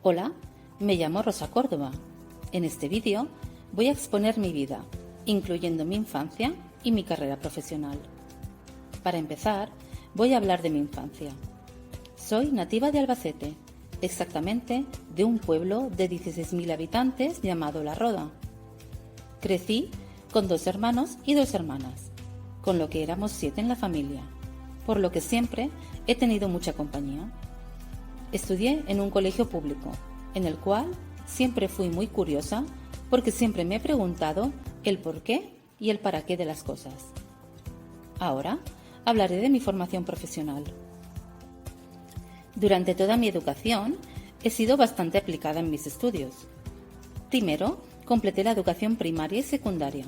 Hola, me llamo Rosa Córdoba. En este vídeo voy a exponer mi vida, incluyendo mi infancia y mi carrera profesional. Para empezar, voy a hablar de mi infancia. Soy nativa de Albacete, exactamente de un pueblo de 16.000 habitantes llamado La Roda. Crecí con 2 hermanos y 2 hermanas, con lo que éramos 7 en la familia, por lo que siempre he tenido mucha compañía. Estudié en un colegio público, en el cual siempre fui muy curiosa porque siempre me he preguntado el por qué y el para qué de las cosas. Ahora hablaré de mi formación profesional. Durante toda mi educación he sido bastante aplicada en mis estudios. Primero, completé la educación primaria y secundaria.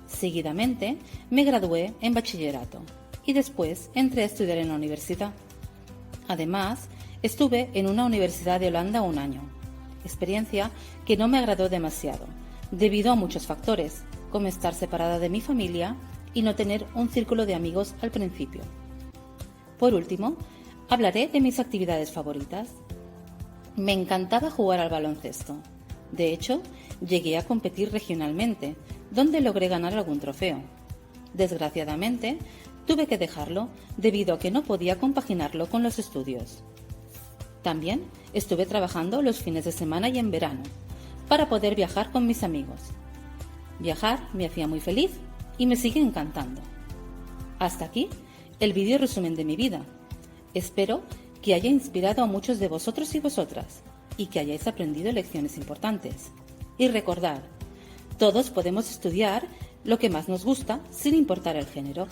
Seguidamente, me gradué en bachillerato y después entré a estudiar en la universidad. Además, estuve en una universidad de Holanda 1 año, experiencia que no me agradó demasiado, debido a muchos factores, como estar separada de mi familia y no tener un círculo de amigos al principio. Por último, hablaré de mis actividades favoritas. Me encantaba jugar al baloncesto. De hecho, llegué a competir regionalmente, donde logré ganar algún trofeo. Desgraciadamente, tuve que dejarlo debido a que no podía compaginarlo con los estudios. También estuve trabajando los fines de semana y en verano, para poder viajar con mis amigos. Viajar me hacía muy feliz y me sigue encantando. Hasta aquí el vídeo resumen de mi vida. Espero que haya inspirado a muchos de vosotros y vosotras y que hayáis aprendido lecciones importantes. Y recordad, todos podemos estudiar lo que más nos gusta sin importar el género.